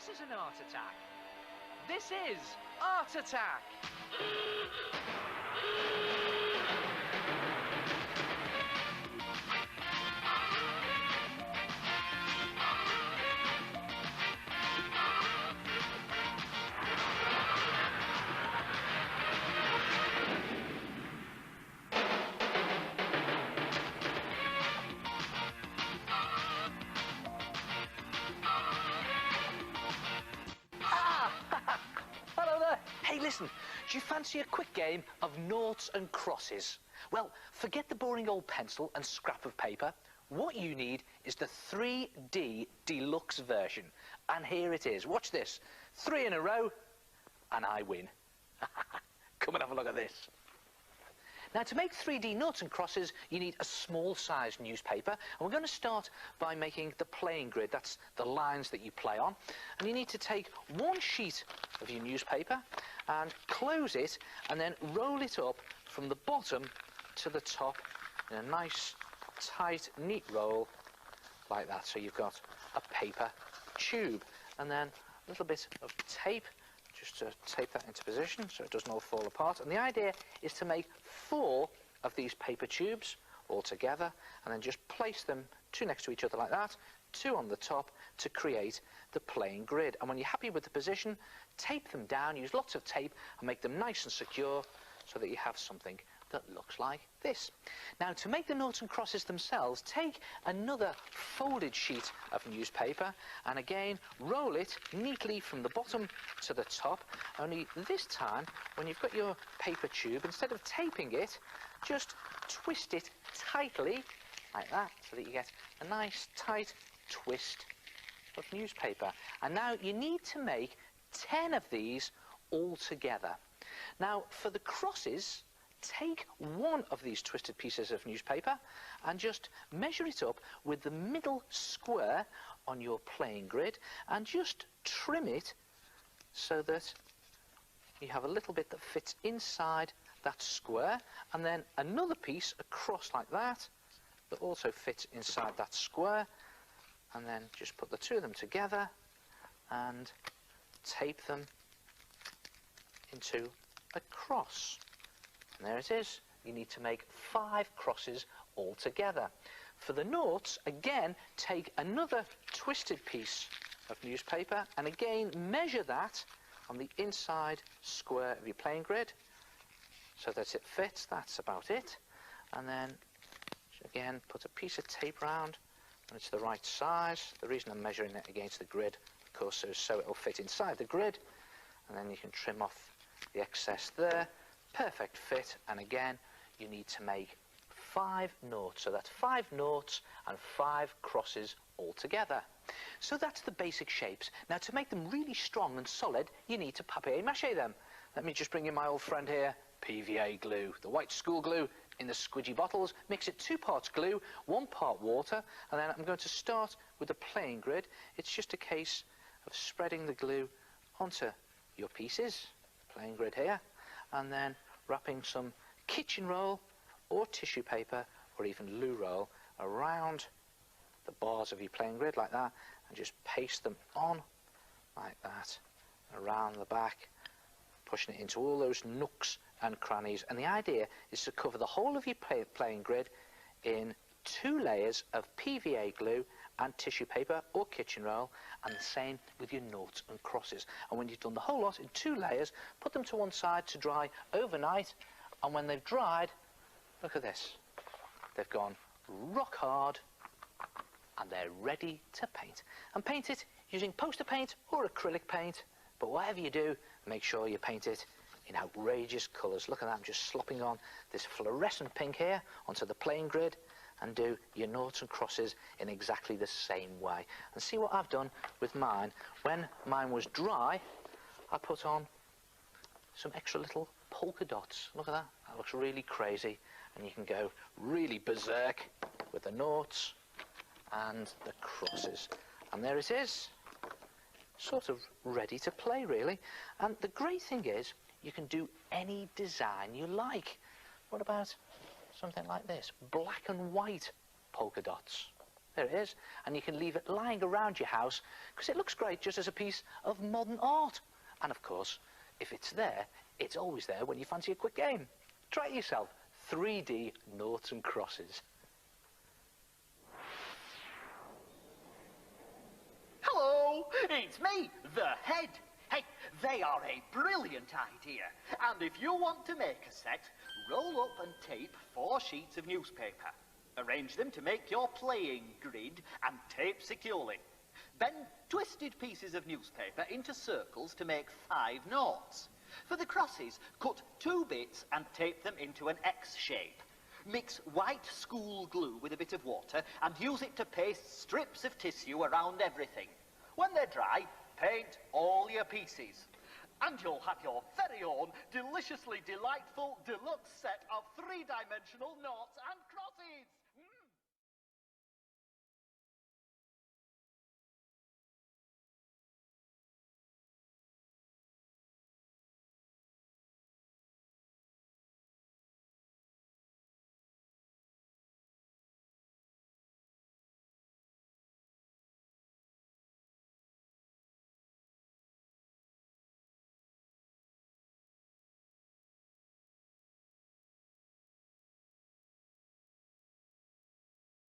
This is an art attack. This is Art Attack. Hello there. Hey, listen, do you fancy a quick game of noughts and crosses? Well, forget the boring old pencil and scrap of paper. What you need is the 3D deluxe version. And here it is. Watch this. 3 in a row, and I win. Come and have a look at this. Now, to make 3D noughts and crosses, you need a small-sized newspaper. And we're going to start by making the playing grid. That's the lines that you play on. And you need to take one sheet of your newspaper and close it, and then roll it up from the bottom to the top in a nice, tight, neat roll like that. So you've got a paper tube. And then a little bit of tape, just to tape that into position so it doesn't all fall apart. And the idea is to make 4 of these paper tubes all together, and then just place them 2 next to each other like that, 2 on the top, to create the playing grid. And when you're happy with the position, tape them down, use lots of tape and make them nice and secure so that you have something that looks like this. Now, to make the noughts and crosses themselves, take another folded sheet of newspaper and again roll it neatly from the bottom to the top, only this time when you've got your paper tube, instead of taping it, just twist it tightly like that so that you get a nice tight twist of newspaper. And now you need to make 10 of these all together. Now, for the crosses, take one of these twisted pieces of newspaper and just measure it up with the middle square on your playing grid and just trim it so that you have a little bit that fits inside that square, and then another piece across like that that also fits inside that square, and then just put the 2 of them together and tape them into a cross. And there it is. You need to make 5 crosses all together. For the noughts, again, take another twisted piece of newspaper and again measure that on the inside square of your playing grid so that it fits. That's about it. And then again put a piece of tape round when it's the right size. The reason I'm measuring it against the grid, of course, is so it'll fit inside the grid, and then you can trim off the excess there. Perfect fit. And again, you need to make 5 noughts, so that's 5 noughts and 5 crosses all together. So that's the basic shapes. Now, to make them really strong and solid, you need to papier-mâché them. Let me just bring in my old friend here, PVA glue, the white school glue in the squidgy bottles. Mix it 2 parts glue, 1 part water, and then I'm going to start with the playing grid. It's just a case of spreading the glue onto your pieces, playing grid here, and then wrapping some kitchen roll or tissue paper or even loo roll around the bars of your playing grid like that, and just paste them on like that around the back, pushing it into all those nooks and crannies. And the idea is to cover the whole of your playing grid in 2 layers of PVA glue and tissue paper or kitchen roll, and the same with your noughts and crosses. And when you've done the whole lot in 2 layers, put them to one side to dry overnight, and when they've dried, look at this, they've gone rock hard and they're ready to paint. And paint it using poster paint or acrylic paint, but whatever you do, make sure you paint it in outrageous colours. Look at that, I'm just slopping on this fluorescent pink here onto the playing grid, and do your noughts and crosses in exactly the same way. And see what I've done with mine. When mine was dry, I put on some extra little polka dots. Look at that, that looks really crazy, and you can go really berserk with the noughts and the crosses. And there it is, sort of ready to play, really. And the great thing is, you can do any design you like. What about something like this, black and white polka dots? There it is. And you can leave it lying around your house because it looks great just as a piece of modern art. And of course, if it's there, it's always there when you fancy a quick game. Try it yourself. 3D noughts and crosses. Hello, it's me, the head. Hey, they are a brilliant idea. And if you want to make a set, roll up and tape 4 sheets of newspaper. Arrange them to make your playing grid and tape securely. Bend twisted pieces of newspaper into circles to make 5 noughts. For the crosses, cut 2 bits and tape them into an X shape. Mix white school glue with a bit of water and use it to paste strips of tissue around everything. When they're dry, paint all your pieces. And you'll have your very own deliciously delightful deluxe set of 3-dimensional noughts and crosses.